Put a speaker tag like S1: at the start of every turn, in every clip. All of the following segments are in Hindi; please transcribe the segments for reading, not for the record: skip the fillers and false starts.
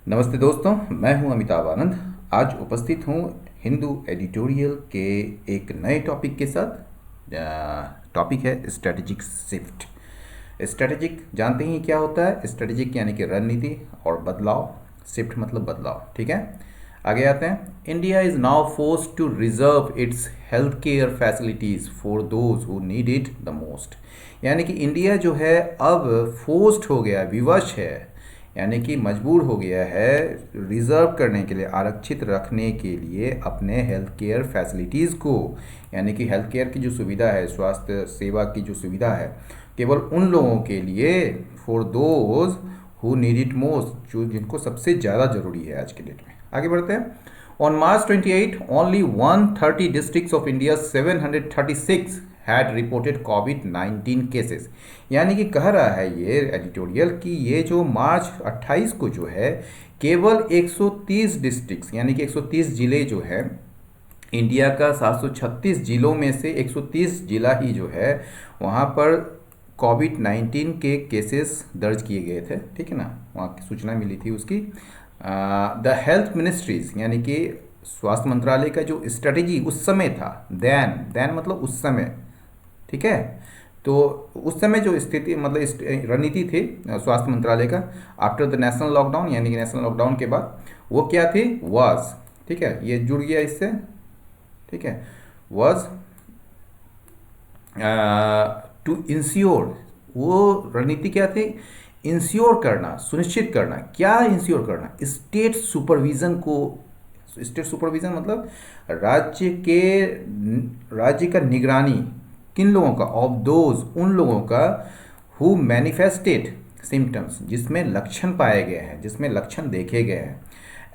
S1: नमस्ते दोस्तों, मैं हूं अमिताभ आनंद। आज उपस्थित हूं हिंदू एडिटोरियल के एक नए टॉपिक के साथ। टॉपिक है स्ट्रेटेजिक शिफ्ट। स्ट्रेटेजिक जानते ही क्या होता है। स्ट्रेटेजिक यानी कि रणनीति और बदलाव, शिफ्ट मतलब बदलाव। ठीक है, आगे आते हैं। India is now forced to reserve its health care facilities for those who need it the most. यानी कि इंडिया जो है अब फोर्स्ड हो गया, विवश है, यानी कि मजबूर हो गया है रिजर्व करने के लिए, आरक्षित रखने के लिए अपने हेल्थ केयर फैसिलिटीज़ को। यानी कि हेल्थ केयर की जो सुविधा है, स्वास्थ्य सेवा की जो सुविधा है, केवल उन लोगों के लिए, for those who need it most, जो जिनको सबसे ज़्यादा ज़रूरी है आज के डेट में। आगे बढ़ते हैं। On March 28 only 130 districts of India 736 had reported covid cases. यानी कि कह रहा है ये एडिटोरियल कि ये जो मार्च 28 को जो है केवल 130 डिस्ट्रिक्ट्स यानी कि 130 ज़िले जो है, इंडिया का 736 ज़िलों में से 130 ज़िला ही जो है वहाँ पर कोविड-19 के केसेस दर्ज किए गए थे। ठीक है ना, वहाँ की सूचना मिली थी उसकी। द हेल्थ मिनिस्ट्रीज यानी कि स्वास्थ्य मंत्रालय का जो स्ट्रेटेजी उस समय था, देन मतलब उस समय, ठीक है, तो उस समय जो स्थिति मतलब रणनीति थी स्वास्थ्य मंत्रालय का, आफ्टर द नेशनल लॉकडाउन यानी कि नेशनल लॉकडाउन के बाद, वो क्या थी, वाज, ठीक है, ये जुड़ गया इससे, ठीक है, वाज टू इंश्योर। वो रणनीति क्या थी, इंश्योर करना, सुनिश्चित करना। क्या इंश्योर करना, स्टेट सुपरविजन को। स्टेट सुपरविजन मतलब राज्य का निगरानी, किन लोगों का, ऑफ दोज, उन लोगों का, हु मैनिफेस्टेड सिम्टम्स, जिसमें लक्षण पाए गए हैं, जिसमें लक्षण देखे गए हैं,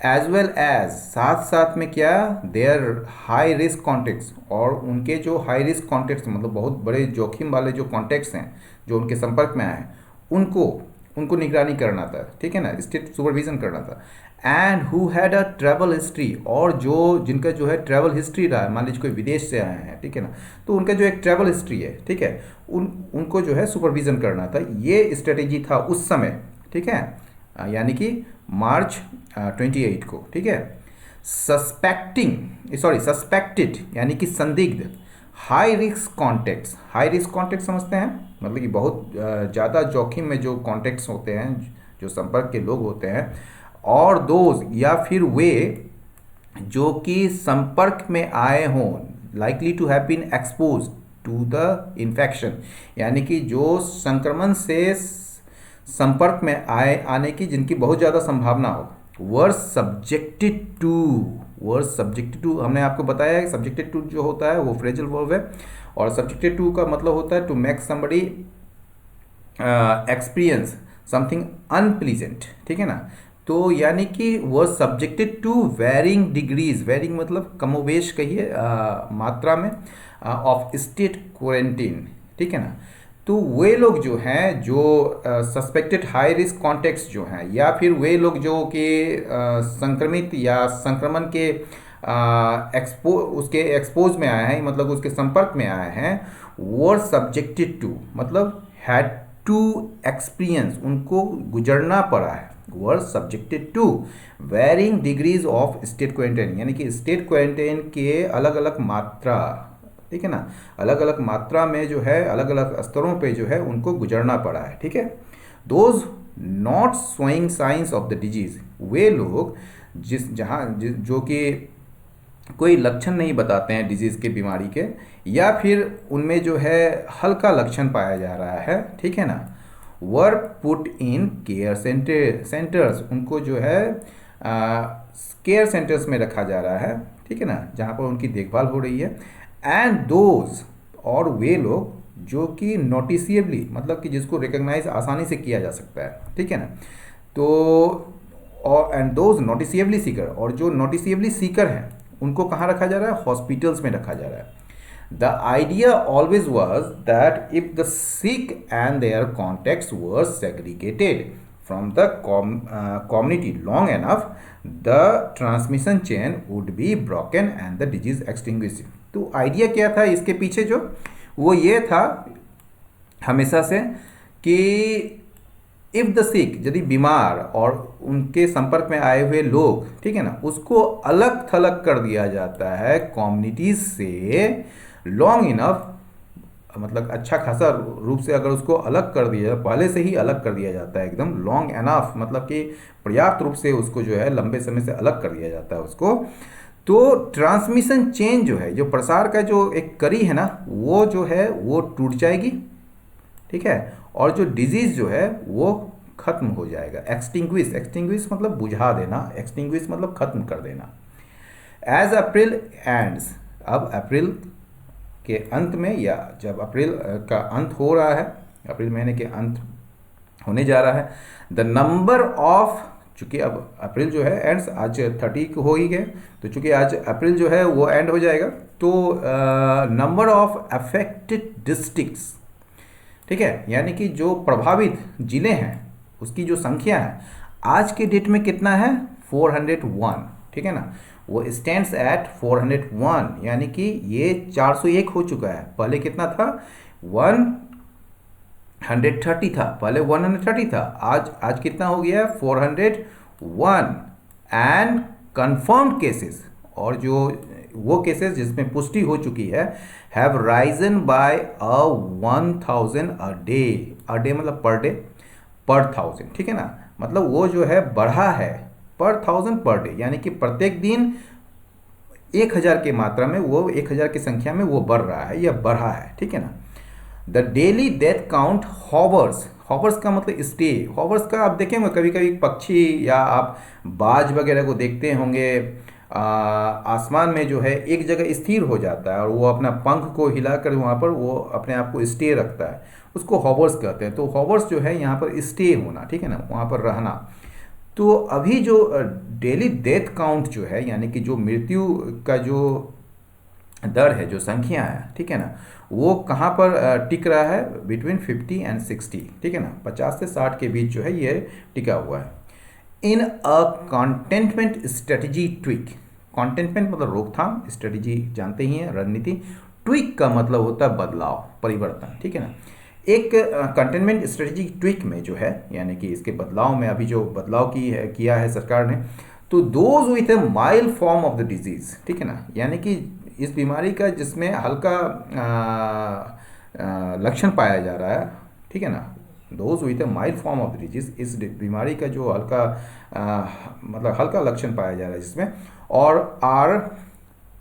S1: एज वेल एज, साथ साथ में क्या, देयर हाई रिस्क कॉन्टेक्ट्स, और उनके जो हाई रिस्क कॉन्टेक्ट्स मतलब बहुत बड़े जोखिम वाले जो कॉन्टेक्ट्स हैं, जो उनके संपर्क में आए हैं, उनको उनको निगरानी करना था। ठीक है ना, स्टेट सुपरविजन करना था। And who had a travel history, और जो जिनका जो है ट्रैवल हिस्ट्री रहा है, मान लीजिए कोई विदेश से आए हैं, ठीक है ना, तो उनका जो एक ट्रैवल हिस्ट्री है, ठीक है, उनको जो है सुपरविजन करना था। ये स्ट्रेटेजी था उस समय। ठीक है, यानी कि मार्च 28 को। ठीक है, सस्पेक्टेड यानी कि संदिग्ध, high risk contacts, high risk contact समझते हैं, मतलब कि बहुत ज़्यादा जोखिम में जो कॉन्टेक्ट्स होते हैं, जो संपर्क के लोग होते हैं, और दोज या फिर वे जो कि संपर्क में आए हों, likely to have been exposed to the infection, यानी कि जो संक्रमण से संपर्क में आने की जिनकी बहुत ज़्यादा संभावना हो, वर सब्जेक्टेड टू, हमने आपको बताया है सब्जेक्टेड टू जो होता है वो फ्रेजल वर्ब है, और सब्जेक्टेड टू का मतलब होता है to make somebody experience something unpleasant. ठीक है ना, तो यानी कि वह subjected to varying degrees, varying मतलब कमोवेश कहिए मात्रा में, ऑफ स्टेट क्वारंटीन। ठीक है ना, तो वे लोग जो हैं, जो सस्पेक्टेड हाई रिस्क कॉन्टेक्ट्स जो हैं, या फिर वे लोग जो कि संक्रमित या संक्रमण के उसके एक्सपोज में आए हैं, मतलब उसके संपर्क में आए हैं, वर सब्जेक्टेड टू मतलब हैड टू एक्सपीरियंस, उनको गुजरना पड़ा है, were subjected to varying degrees of state quarantine, यानी कि स्टेट क्वारंटाइन के अलग अलग मात्रा, ठीक है ना, अलग अलग मात्रा में जो है, अलग अलग स्तरों पे जो है उनको गुजरना पड़ा है। ठीक है, those not showing signs of the disease, वे लोग जो कि कोई लक्षण नहीं बताते हैं डिजीज़ के, बीमारी के, या फिर उनमें जो है हल्का लक्षण पाया जा रहा है, ठीक है ना, वर पुट इन केयर सेंटर्स, उनको जो है केयर सेंटर्स में रखा जा रहा है, ठीक है ना, जहाँ पर उनकी देखभाल हो रही है। एंड दोज, और वे लोग जो कि नोटिसिएबली मतलब कि जिसको रिकग्नाइज आसानी से किया जा सकता है, ठीक है ना, तो और एंड दोज नोटिसिएबली सीकर, और जो नोटिसिएबली सीकर हैं उनको कहाँ रखा जा रहा है, हॉस्पिटल्स में रखा जा रहा है। The idea always was that if the sick and their contacts were segregated from the community long enough, the transmission chain would be broken and the disease extinguished. तो आइडिया क्या था इसके पीछे, जो वो ये था हमेशा से कि इफ द सिक, यदि बीमार और उनके संपर्क में आए हुए लोग, ठीक है ना, उसको अलग थलग कर दिया जाता है कम्युनिटीज से लॉन्ग इनफ, मतलब अच्छा खासा रूप से अगर उसको अलग कर दिया, पहले से ही अलग कर दिया जाता है एकदम लॉन्ग एनफ, मतलब कि पर्याप्त रूप से उसको जो है लंबे समय से अलग कर दिया जाता है उसको, तो ट्रांसमिशन चेन जो है, जो प्रसार का जो एक कड़ी है ना, वो जो है वो टूट जाएगी, ठीक है, और जो डिजीज जो है वो खत्म हो जाएगा। एक्सटिंग्विश, एक्सटिंग्विश मतलब बुझा देना, एक्सटिंग्विश मतलब खत्म कर देना। एज अप्रैल एंड्स, अब अप्रैल के अंत में, या जब अप्रैल का अंत हो रहा है, अप्रैल महीने के अंत होने जा रहा है, द नंबर ऑफ, चूंकि अब अप्रैल जो है एंड्स, आज 30 हो ही गए, तो चूंकि आज अप्रैल जो है वो एंड हो जाएगा, तो नंबर ऑफ अफेक्टेड डिस्ट्रिक्ट्स, ठीक है, यानी कि जो प्रभावित जिले हैं उसकी जो संख्या है आज के डेट में कितना है, 401, ठीक है ना, वो स्टैंड्स एट 401, यानी कि ये 401 हो चुका है। पहले कितना था, 130 था, पहले 130 था, आज कितना हो गया, 401। एंड कंफर्म्ड केसेस, और जो वो केसेस जिसमें पुष्टि हो चुकी है, have Ryzen bye 1000 a day, a day मतलब पर डे, पर 1000, ठीक है ना, मतलब वो जो है बढ़ा है पर 1000 पर डे, यानी कि प्रत्येक दिन 1000 की मात्रा में, वो 1000 की संख्या में वो बढ़ रहा है या बढ़ा है, ठीक है ना। द डेली डेथ काउंट हॉवर्स, हॉवर्स का मतलब स्टे, हॉवर्स का आप देखेंगे कभी कभी पक्षी या आप बाज वगैरह को देखते होंगे, आसमान में जो है एक जगह स्थिर हो जाता है और वो अपना पंख को हिलाकर वहाँ पर वो अपने आप को स्टे रखता है, उसको हॉवर्स कहते हैं। तो हॉवर्स जो है यहाँ पर स्टे होना, ठीक है ना, वहाँ पर रहना। तो अभी जो डेली डेथ काउंट जो है, यानी कि जो मृत्यु का जो दर है, जो संख्या है, ठीक है ना, वो कहाँ पर टिक रहा है, बिटवीन 50 एंड 60, ठीक है ना, 50 से 60 के बीच जो है ये टिका हुआ है। इन अ कंटेनमेंट स्ट्रेटजी ट्विक, कंटेनमेंट मतलब रोकथाम, स्ट्रेटजी जानते ही हैं, रणनीति, ट्विक का मतलब होता है बदलाव, परिवर्तन, ठीक है ना। एक कंटेनमेंट स्ट्रेटजी ट्विक में जो है, यानी कि इसके बदलाव में अभी जो बदलाव किया है सरकार ने, तो those with A mild form of the disease, ठीक है ना, यानी कि इस बीमारी का जिसमें हल्का लक्षण पाया जा रहा है, ठीक है ना, those with A mild form of the disease, इस बीमारी का जो हल्का मतलब हल्का लक्षण पाया जा रहा है जिसमें, और आर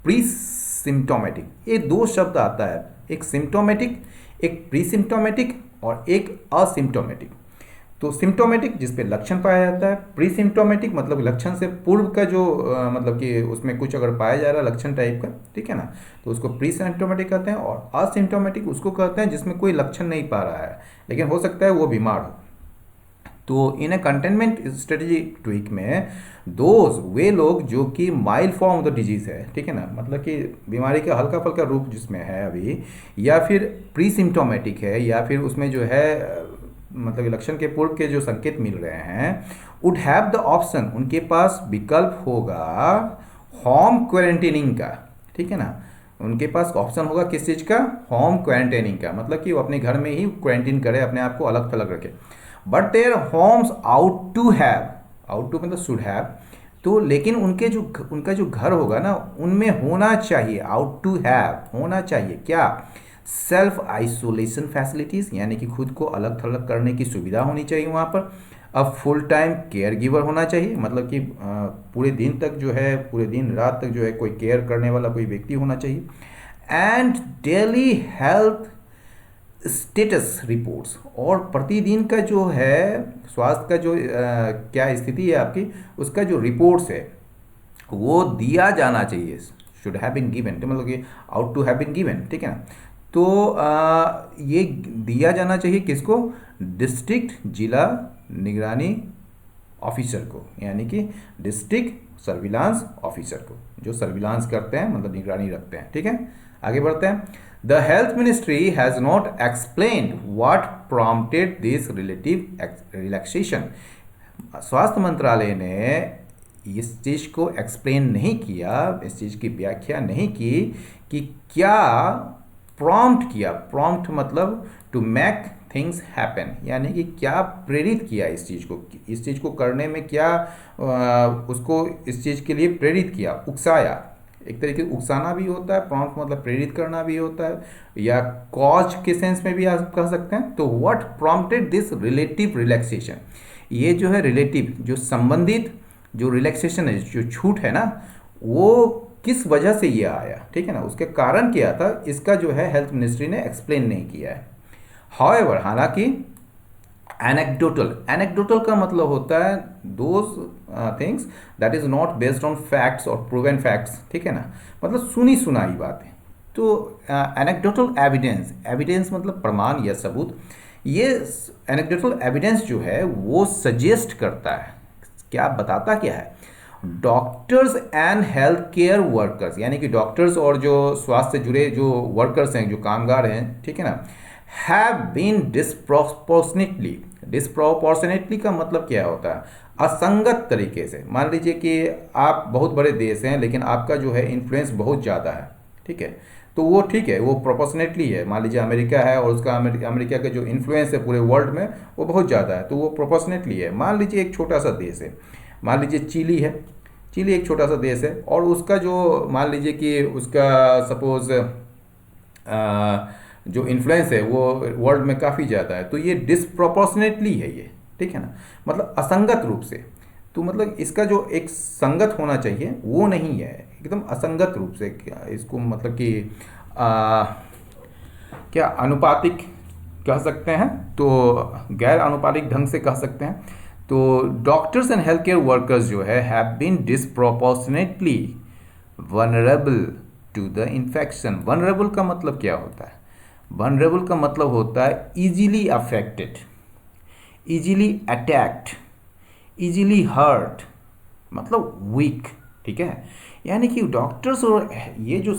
S1: प्री सिम्टोमेटिक, ये दो शब्द आता है, एक सिम्टोमेटिक, एक प्री सिम्टोमेटिक और एक असिम्टोमेटिक। तो सिम्टोमेटिक जिस पे लक्षण पाया जाता है, प्री सिम्टोमेटिक मतलब लक्षण से पूर्व का जो मतलब कि उसमें कुछ अगर पाया जा रहा है लक्षण टाइप का, ठीक है ना, तो उसको प्री सिम्टोमेटिक कहते हैं। और असिम्टोमेटिक उसको कहते हैं जिसमें कोई लक्षण नहीं पा रहा है लेकिन हो सकता है वो बीमार हो। तो इन ए कंटेनमेंट स्ट्रेटजी ट्वीक में दोज वे लोग जो कि mild form of the disease है, ठीक है ना, मतलब कि बीमारी का हल्का फुल्का रूप जिसमें है अभी, या फिर प्री सिम्टोमेटिक है, या फिर उसमें जो है मतलब लक्षण के पूर्व के जो संकेत मिल रहे हैं, वुड हैव द ऑप्शन, उनके पास विकल्प होगा होम क्वारंटीनिंग का, ठीक है ना, उनके पास ऑप्शन होगा किस चीज़ का, होम क्वारंटाइनिंग का, मतलब कि वो अपने घर में ही क्वारंटीन करे, अपने आप को अलग थलग रखे। But their homes ought to have, ought to मतलब शुड हैव, तो लेकिन उनका जो घर होगा ना, उनमें होना चाहिए, आउट टू हैव होना चाहिए क्या, सेल्फ आइसोलेशन फैसिलिटीज़, यानी कि खुद को अलग थलग करने की सुविधा होनी चाहिए वहाँ पर। अब फुल टाइम केयर गिवर होना चाहिए, मतलब कि पूरे दिन तक जो है, पूरे दिन रात तक जो है कोई केयर करने वाला कोई व्यक्ति होना चाहिए। And daily health status reports, और प्रतिदिन का जो है स्वास्थ्य का जो क्या स्थिति है आपकी, उसका जो रिपोर्ट्स है वो दिया जाना चाहिए, शुड हैव बीन गिवन, मतलब कि ought to have been given, ठीक है ना। तो ये दिया जाना चाहिए किसको, डिस्ट्रिक्ट जिला निगरानी ऑफिसर को, यानी कि डिस्ट्रिक्ट सर्विलांस ऑफिसर को, जो सर्विलांस करते हैं मतलब निगरानी रखते हैं, ठीक है। आगे बढ़ते हैं। The health ministry has not explained what prompted this relative relaxation, स्वास्थ्य मंत्रालय ने इस चीज़ को एक्सप्लेन नहीं किया, इस चीज़ की व्याख्या नहीं की कि क्या प्रॉम्प्ट किया, प्रॉम्प्ट मतलब टू मेक थिंग्स हैपन, यानी कि क्या प्रेरित किया इस चीज़ को करने में, क्या उसको इस चीज़ के लिए प्रेरित किया, उकसाया। एक तरीके से उकसाना भी होता है, प्रॉम्प्ट मतलब प्रेरित करना भी होता है, या कॉज के सेंस में भी आप कह सकते हैं। तो what prompted this relative relaxation, ये जो है रिलेटिव, जो संबंधित जो रिलैक्सेशन है, जो छूट है ना, वो किस वजह से ये आया, ठीक है ना, उसके कारण क्या था, इसका जो है हेल्थ मिनिस्ट्री ने एक्सप्लेन नहीं किया है। हाउएवर, हालांकि एनेक्डोटल का मतलब होता है those things that is not based on facts और प्रूवन फैक्ट्स, ठीक है ना, मतलब सुनी सुनाई बातें। तो एनेक्डोटल एविडेंस मतलब प्रमाण या सबूत। ये एनेक्डोटल एविडेंस जो है वो सजेस्ट करता है, क्या बताता क्या है, doctors and health care workers, यानी कि डॉक्टर्स और जो स्वास्थ्य से जुड़े जो वर्कर्स हैं, जो कामगार हैं, ठीक है ना, हैव बीन डिस्प्रोपोर्शनेटली का मतलब क्या होता है, असंगत तरीके से। मान लीजिए कि आप बहुत बड़े देश हैं लेकिन आपका जो है इन्फ्लुएंस बहुत ज़्यादा है, ठीक है, तो वो ठीक है, वो प्रोपोर्शनेटली है। मान लीजिए अमेरिका है और उसका अमेरिका का जो इन्फ्लुएंस है पूरे वर्ल्ड में वो बहुत ज़्यादा है, तो वो प्रोपोर्शनेटली है। मान लीजिए एक छोटा सा देश है, मान लीजिए चिली है, चिली एक छोटा सा देश है और उसका जो मान लीजिए कि उसका सपोज जो इन्फ्लुएंस है वो वर्ल्ड में काफ़ी ज़्यादा है, तो ये डिसप्रोपोर्शनेटली है ये, ठीक है ना, मतलब असंगत रूप से। तो मतलब इसका जो एक संगत होना चाहिए वो नहीं है, एकदम असंगत रूप से। इसको मतलब कि क्या अनुपातिक कह सकते हैं, तो गैर अनुपातिक ढंग से कह सकते हैं। तो doctors and health care workers जो है have been disproportionately vulnerable to the infection. Vulnerable का मतलब क्या होता है, वनरेबल का मतलब होता है easily affected, easily attacked, easily hurt, मतलब वीक, ठीक है। यानी कि डॉक्टर्स और ये जो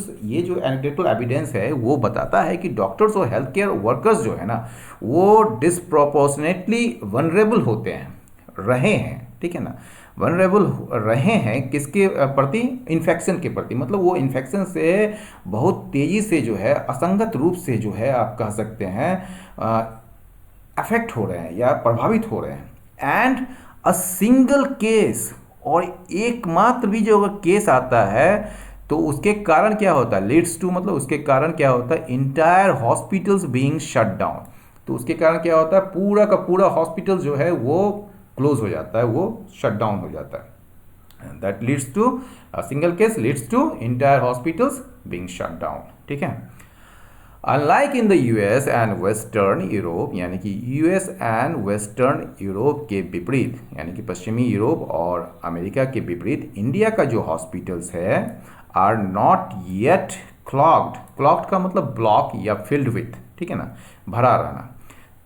S1: एनेक्डोटल एविडेंस है वो बताता है कि डॉक्टर्स और हेल्थ केयर वर्कर्स जो है ना वो डिसप्रोपोर्शनेटली वनरेबल होते हैं, रहे हैं, ठीक है ना, वनरेबल रहे हैं किसके प्रति, इन्फेक्शन के प्रति। मतलब वो इन्फेक्शन से बहुत तेज़ी से जो है, असंगत रूप से जो है आप कह सकते हैं अफेक्ट हो रहे हैं या प्रभावित हो रहे हैं। एंड अ सिंगल केस, और एकमात्र भी जो अगर केस आता है तो उसके कारण क्या होता है, लीड्स टू मतलब उसके कारण क्या होता है, entire hospitals being shut down. तो उसके कारण क्या होता है, पूरा का पूरा हॉस्पिटल जो है वो क्लोज हो जाता है, वो शट डाउन हो जाता है। That leads to a single case leads to entire hospitals being shut down, ठीक है। Unlike in the US and western Europe, यानी कि यूएस एंड वेस्टर्न यूरोप के विपरीत, यानी कि पश्चिमी यूरोप और अमेरिका के विपरीत, इंडिया का जो हॉस्पिटल्स है are not yet clogged. Clogged का मतलब ब्लॉक या फिल्ड विथ, ठीक है ना, भरा रहना।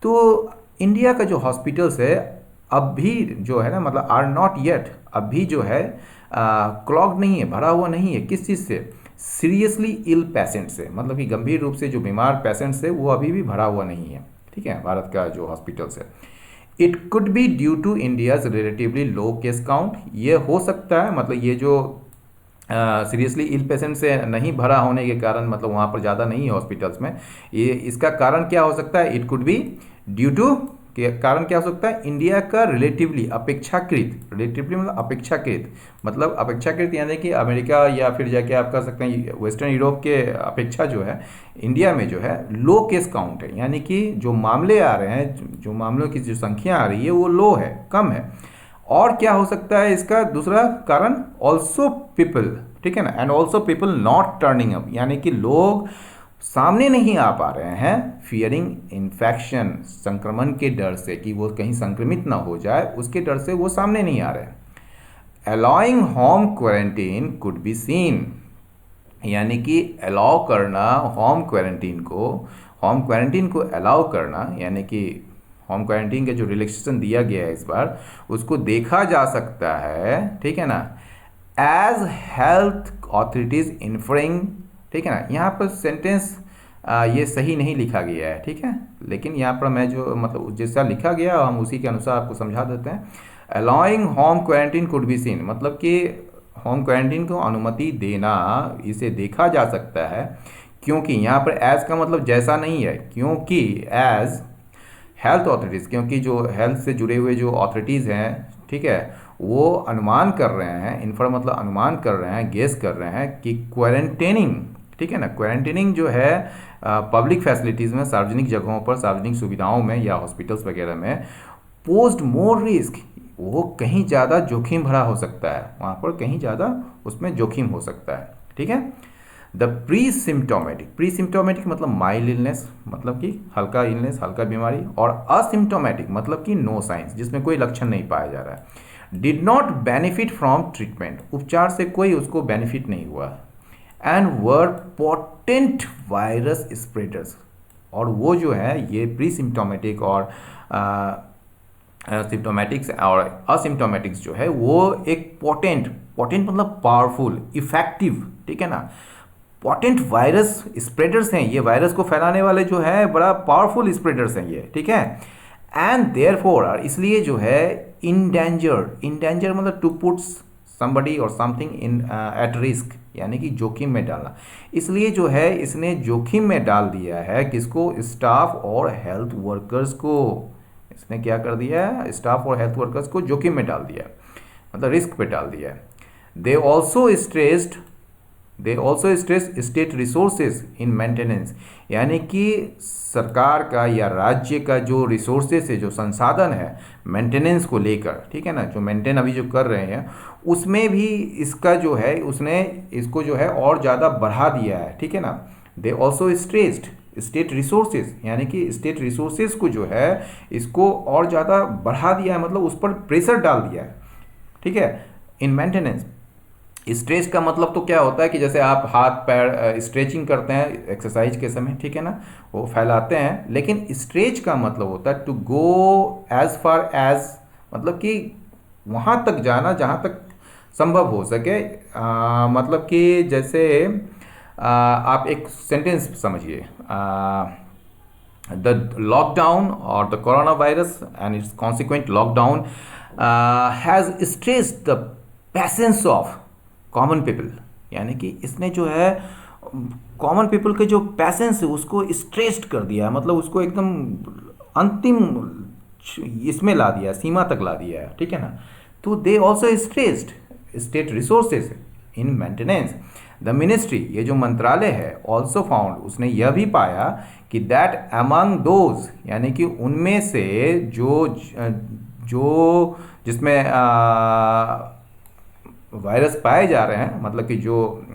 S1: तो इंडिया का जो हॉस्पिटल्स है अब भी जो है ना, मतलब आर नॉट येट, अभी जो है क्लॉग्ड नहीं है, भरा हुआ नहीं है। किस चीज़ से, सीरियसली इल पेशेंट से, मतलब कि गंभीर रूप से जो बीमार पेशेंट्स है वो अभी भी भरा हुआ नहीं है, ठीक है, भारत का जो हॉस्पिटल्स है। It could be due to India's relatively low case count, ये हो सकता है, मतलब ये जो सीरियसली इल पेशेंट से नहीं भरा होने के कारण, मतलब वहाँ पर ज़्यादा नहीं है हॉस्पिटल्स में, ये इसका कारण क्या हो सकता है, it could be due to, के कारण क्या हो सकता है, इंडिया का रिलेटिवली अपेक्षाकृत, रिलेटिवली मतलब अपेक्षाकृत, मतलब अपेक्षाकृत यानी कि अमेरिका या फिर जाके आप कह सकते हैं वेस्टर्न यूरोप के अपेक्षा जो है इंडिया में जो है लो केस काउंट है, यानी कि जो मामले आ रहे हैं, जो मामलों की जो संख्या आ रही है वो लो है, कम है। और क्या हो सकता है इसका दूसरा कारण, ऑल्सो पीपल, ठीक है ना, and also people not turning up, यानी कि लोग सामने नहीं आ पा रहे हैं, फियरिंग इन्फेक्शन, संक्रमण के डर से कि वो कहीं संक्रमित ना हो जाए, उसके डर से वो सामने नहीं आ रहे हैं। Allowing home quarantine could be seen, यानी कि अलाउ करना होम क्वारंटीन को अलाउ करना, यानी कि होम क्वारंटीन का जो रिलैक्सेशन दिया गया है इस बार, उसको देखा जा सकता है, ठीक है ना, एज हेल्थ ऑथोरिटीज इन्फरिंग, ठीक है ना। यहाँ पर सेंटेंस ये सही नहीं लिखा गया है, ठीक है, लेकिन यहाँ पर मैं जो मतलब जैसा लिखा गया हम उसी के अनुसार आपको समझा देते हैं। Allowing home quarantine could be seen, मतलब कि होम क्वारंटीन को अनुमति देना, इसे देखा जा सकता है, क्योंकि यहाँ पर एज का मतलब जैसा नहीं है, क्योंकि एज हेल्थ ऑथोरिटीज़, क्योंकि जो हेल्थ से जुड़े हुए जो ऑथोरिटीज़ हैं, ठीक है, वो अनुमान कर रहे हैं, इन्फर मतलब अनुमान कर रहे हैं, गेस कर रहे हैं कि क्वारंटेनिंग, ठीक है ना, क्वारंटेनिंग जो है पब्लिक फैसिलिटीज़ में, सार्वजनिक जगहों पर, सार्वजनिक सुविधाओं में या हॉस्पिटल्स वगैरह में पोस्ट मोर रिस्क, वो कहीं ज़्यादा जोखिम भरा हो सकता है, वहाँ पर कहीं ज़्यादा उसमें जोखिम हो सकता है, ठीक है। द प्री सिम्टोमेटिक मतलब माइल्ड इलनेस, मतलब कि हल्का इलनेस, हल्का बीमारी, और असिम्टोमेटिक मतलब कि नो साइंस, जिसमें कोई लक्षण नहीं पाया जा रहा है। Did not benefit from treatment, उपचार से कोई उसको बेनिफिट नहीं हुआ। And were potent virus spreaders, और वो जो है ये प्री सिम्टोमेटिक और सिम्टोमेटिक्स और असिम्टोमेटिक्स जो है वो एक पोटेंट मतलब पावरफुल, इफेक्टिव, ठीक है ना, पोटेंट वायरस स्प्रेडर्स हैं, ये वायरस को फैलाने वाले जो है बड़ा पावरफुल स्प्रेडर्स हैं ये, ठीक है। एंड देयरफॉर, और इसलिए जो है इंडेंजर मतलब टू पुट समबडी और समथिंग इन एट रिस्क, यानी कि जोखिम में डालना, इसलिए जो है इसने जोखिम में डाल दिया है किसको, स्टाफ और हेल्थ वर्कर्स को। इसने क्या कर दिया है, स्टाफ और हेल्थ वर्कर्स को जोखिम में डाल दिया, मतलब रिस्क पे डाल दिया है। They also stress state resources in maintenance, यानी कि सरकार का या राज्य का जो रिसोर्सेज है, जो संसाधन है मेंटेनेंस को लेकर, ठीक है ना, जो मेंटेन अभी जो कर रहे हैं उसमें भी इसका जो है उसने इसको जो है और ज़्यादा बढ़ा दिया है, ठीक है ना। They also stressed state resources, यानी कि स्टेट रिसोर्सेज को जो है इसको और ज़्यादा बढ़ा दिया है, मतलब उस पर प्रेशर डाल दिया है, ठीक है। इन मेंटेनेंस, स्ट्रेच का मतलब तो क्या होता है कि जैसे आप हाथ पैर स्ट्रेचिंग करते हैं एक्सरसाइज के समय, ठीक है ना, वो फैलाते हैं, लेकिन स्ट्रेच का मतलब होता है to go as far as, मतलब कि वहाँ तक जाना जहाँ तक संभव हो सके। मतलब कि जैसे आप एक सेंटेंस समझिए, द लॉकडाउन और the corona virus and it's consequent lockdown has stressed the patience of common people, यानी कि इसने जो है कॉमन पीपल के जो पैसेंस है उसको स्ट्रेस्ड कर दिया है, मतलब उसको एकदम अंतिम इसमें ला दिया, सीमा तक ला दिया है, ठीक है ना। तो they also stressed state resources in maintenance. The ministry, ये जो मंत्रालय है, ऑल्सो फाउंड, उसने यह भी पाया कि दैट अमंग दोज, यानी कि उनमें से जो जिसमें वायरस पाए जा रहे हैं, मतलब कि जो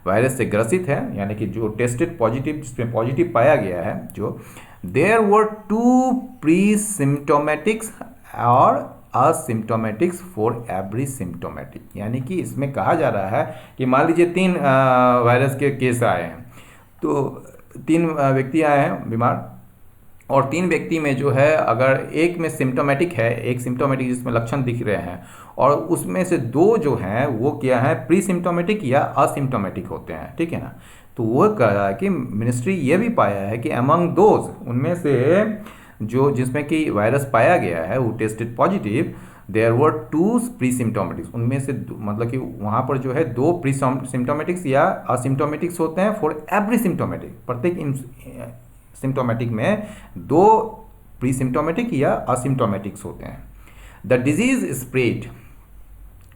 S1: वायरस से ग्रसित है, यानी कि जो टेस्टेड पॉजिटिव, जिसमें पॉजिटिव पाया गया है, जो देयर वर 2 प्री सिम्टोमेटिक्स और असिम्टोमेटिक्स फॉर एवरी सिम्टोमेटिक, यानी कि इसमें कहा जा रहा है कि मान लीजिए 3 वायरस के केस आए हैं, तो 3 व्यक्ति आए हैं बीमार, और 3 व्यक्ति में जो है अगर एक में सिम्टोमेटिक है, एक सिम्टोमेटिक जिसमें लक्षण दिख रहे हैं, और उसमें से 2 जो हैं वो क्या है, प्री सिम्टोमेटिक या असिम्टोमेटिक होते हैं, ठीक है ना। तो वो कह रहा है कि मिनिस्ट्री ये भी पाया है कि अमंग दोज, उनमें से जो जिसमें कि वायरस पाया गया है वो tested positive, there were 2 pre symptomatics, उनमें से मतलब कि वहाँ पर जो है 2 प्री सिम्टोमेटिक्स या असिम्टोमेटिक्स होते हैं फॉर एवरी सिम्टोमेटिक, प्रत्येक सिम्टोमेटिक में 2 प्री सिम्टोमेटिक या असिम्टोमेटिक्स होते हैं। The disease spread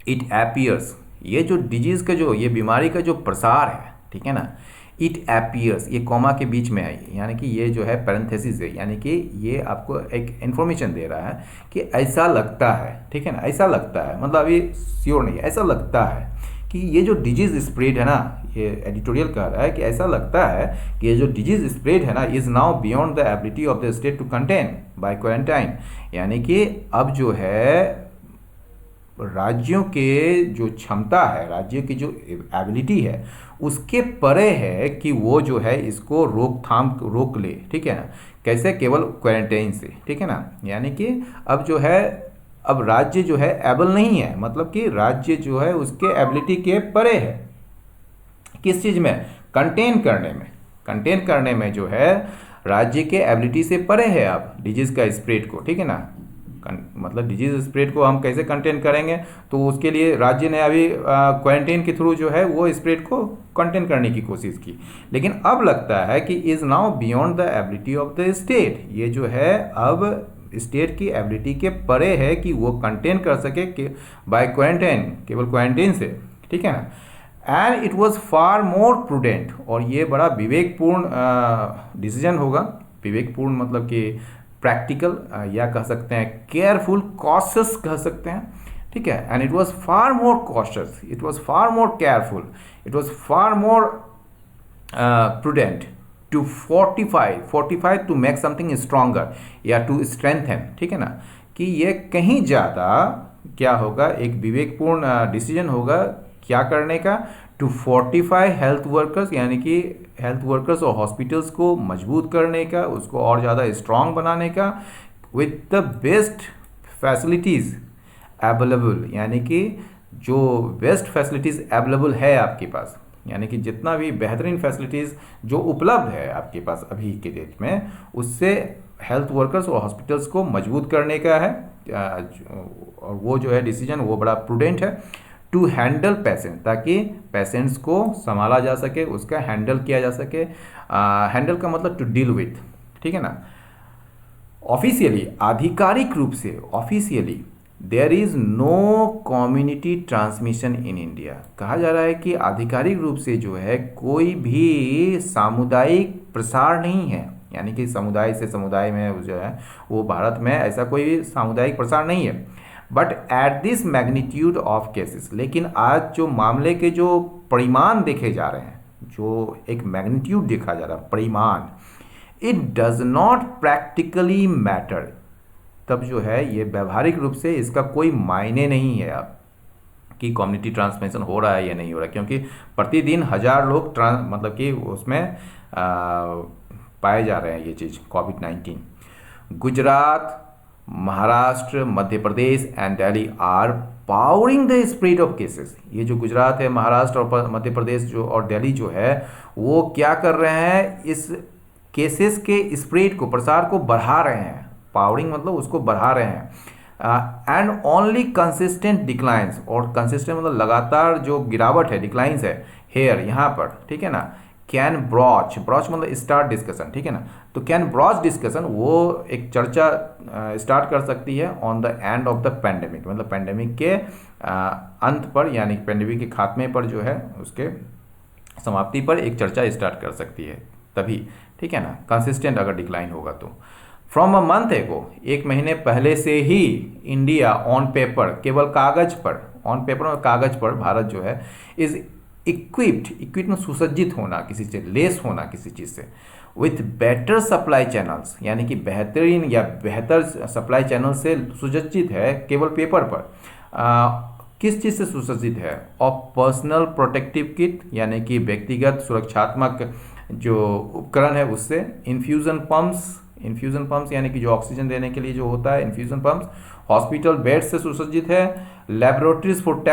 S1: it appears, ये जो डिजीज का जो ये बीमारी का जो प्रसार है, ठीक है ना, इट एपियर्स, ये कॉमा के बीच में है, यानी कि ये जो है पैरेंथेसिस है, यानी कि ये आपको एक इन्फॉर्मेशन दे रहा है कि ऐसा लगता है, ठीक है ना, ऐसा लगता है, मतलब अभी श्योर नहीं है, ऐसा लगता है कि ये जो डिजीज स्प्रेड है ना, ये एडिटोरियल कह रहा है कि ऐसा लगता है कि ये जो डिजीज स्प्रेड है ना, is now beyond the ability of the state to contain by quarantine, यानी कि अब जो है राज्यों के जो क्षमता है, राज्य की जो एबिलिटी है उसके परे है कि वो जो है इसको रोक ले, ठीक है ना, कैसे, केवल क्वारंटाइन से, ठीक है ना, यानी कि अब जो है अब राज्य जो है एबल नहीं है, मतलब कि राज्य जो है उसके एबिलिटी के परे है, किस चीज़ में, कंटेन करने में जो है राज्य के एबिलिटी से परे है अब डिजीज का स्प्रेड को, ठीक है ना, मतलब डिजीज स्प्रेड को हम कैसे कंटेन करेंगे, तो उसके लिए राज्य ने अभी क्वारंटाइन के थ्रू जो है वो स्प्रेड को कंटेन करने की कोशिश की। लेकिन अब लगता है कि is now beyond the ability of the state, ये जो है अब स्टेट की एबिलिटी के परे है कि वो कंटेन कर सके कि बाय क्वारंटाइन, केवल क्वारंटाइन से, ठीक है ना। And it was far more prudent, और ये बड़ा विवेकपूर्ण डिसीजन होगा। विवेकपूर्ण मतलब कि प्रैक्टिकल, या कह सकते हैं केयरफुल, कॉशियस कह सकते हैं, ठीक है। And it was far more cautious, it was far more careful, it was far more prudent to fortify to make something stronger या टू स्ट्रेंथन, ठीक है ना, कि ये कहीं ज़्यादा क्या होगा, एक विवेकपूर्ण डिसीजन होगा क्या करने का, टू फोर्टिफाई हेल्थ वर्कर्स, यानी कि हेल्थ वर्कर्स और हॉस्पिटल्स को मजबूत करने का, उसको और ज़्यादा स्ट्रॉन्ग बनाने का, with the best facilities available, यानी कि जो बेस्ट फैसिलिटीज़ अवेलेबल है आपके पास, यानी कि जितना भी बेहतरीन फैसिलिटीज़ जो उपलब्ध है आपके पास अभी के डेट में, उससे हेल्थ वर्कर्स और हॉस्पिटल्स को मजबूत करने का है। और वो जो है डिसीजन वो बड़ा प्रूडेंट है। टू हैंडल पेशेंट, ताकि पेशेंट्स को संभाला जा सके, उसका हैंडल किया जा सके। हैंडल का मतलब टू डील विथ, ठीक है ना। ऑफिशियली, आधिकारिक रूप से, officially there is no community transmission in India. कहा जा रहा है कि आधिकारिक रूप से जो है कोई भी सामुदायिक प्रसार नहीं है, यानी कि समुदाय से समुदाय में जो है वो भारत में ऐसा कोई भी सामुदायिक प्रसार नहीं है। But at this magnitude of cases, लेकिन आज जो मामले के जो परिमाण देखे जा रहे हैं, जो एक मैग्नीट्यूड देखा जा रहा है, परिमाण, it does not practically matter, तब जो है ये व्यवहारिक रूप से इसका कोई मायने नहीं है अब कि कम्युनिटी ट्रांसमिशन हो रहा है या नहीं हो रहा है, क्योंकि प्रतिदिन 1000 लोग मतलब कि उसमें पाए जा रहे हैं ये चीज़, कोविड-19। Gujarat, Maharashtra, Madhya Pradesh and Delhi are powering the spread of cases. ये जो गुजरात है, महाराष्ट्र और मध्य प्रदेश जो और दिल्ली जो है वो क्या कर रहे हैं, इस केसेस के स्प्रेड को, प्रसार को बढ़ा रहे हैं। पावरिंग मतलब उसको बढ़ा रहे हैं। एंड ओनली कंसिस्टेंट डिक्लाइंस, और कंसिस्टेंट मतलब लगातार जो गिरावट है, डिक्लाइंस है हेयर यहाँ पर, ठीक है ना। कैन ब्रॉच मतलब स्टार्ट डिस्कशन, ठीक है ना। तो कैन ब्रॉच डिस्कशन, वो एक चर्चा स्टार्ट कर सकती है on the end of the pandemic, मतलब पैंडेमिक के अंत पर, यानी पैंडेमिक के खात्मे पर जो है, उसके समाप्ति पर एक चर्चा स्टार्ट कर सकती है तभी, ठीक है ना, कंसिस्टेंट अगर डिक्लाइन होगा तो। फ्रॉम अ मंथ एगो, एक महीने पहले से ही इंडिया ऑन पेपर, केवल कागज पर, ऑन पेपर और कागज पर भारत जो है इज इक्विप्ड में सुसज्जित होना, किसी से लेस होना, किसी चीज़ से, विथ बेटर सप्लाई चैनल्स, यानी कि बेहतरीन या बेहतर सप्लाई चैनल से सुसज्जित है, केवल पेपर पर। किस चीज़ से सुसज्जित है, ऑफ पर्सनल प्रोटेक्टिव किट, यानी कि व्यक्तिगत सुरक्षात्मक जो उपकरण है उससे, इन्फ्यूज़न पम्प्स यानी कि जो ऑक्सीजन देने के लिए जो होता है, इन्फ्यूज़न पम्प्स, हॉस्पिटल बेड से सुसज्जित है, लेबोरेटरीज फॉर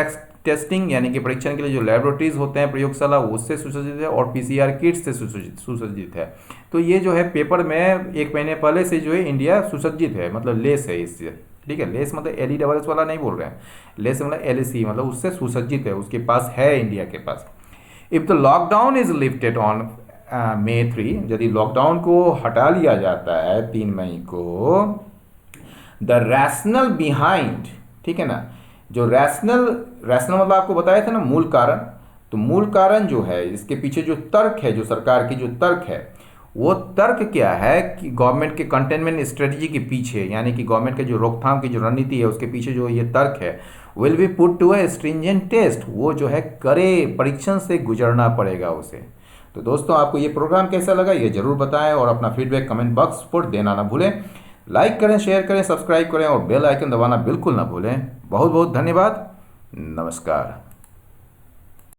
S1: टेस्टिंग, यानी कि परीक्षण के लिए जो लेबोरेटरीज होते हैं, प्रयोगशाला, उससे सुसज्जित है, और पीसीआर किट्स से सुसज्जित है। तो ये जो है पेपर में एक महीने पहले से जो है इंडिया सुसज्जित है, मतलब लेस है इससे, ठीक है। लेस मतलब LESS वाला नहीं बोल रहे हैं, लेस मतलब LSE, मतलब उससे सुसज्जित है, उसके पास है, इंडिया के पास। If the lockdown is lifted on May 3, यदि लॉकडाउन को हटा लिया जाता है 3 मई को, द रैशनल बिहाइंड, ठीक है ना, जो रैशनल मतलब आपको बताया था ना मूल कारण, तो मूल कारण जो है, इसके पीछे जो तर्क है, जो सरकार की जो तर्क है, वो तर्क क्या है कि गवर्नमेंट के कंटेनमेंट स्ट्रेटजी के पीछे, यानी कि गवर्नमेंट के जो रोकथाम की जो रणनीति है उसके पीछे जो ये तर्क है, will be put to a stringent test, वो जो है कड़े परीक्षण से गुजरना पड़ेगा उसे। तो दोस्तों, आपको ये प्रोग्राम कैसा लगा ये जरूर बताएं, और अपना फीडबैक कमेंट बॉक्स पर देना ना भूलें। लाइक करें, शेयर करें, सब्सक्राइब करें और बेल आइकन दबाना बिल्कुल ना भूलें। बहुत बहुत धन्यवाद। नमस्कार।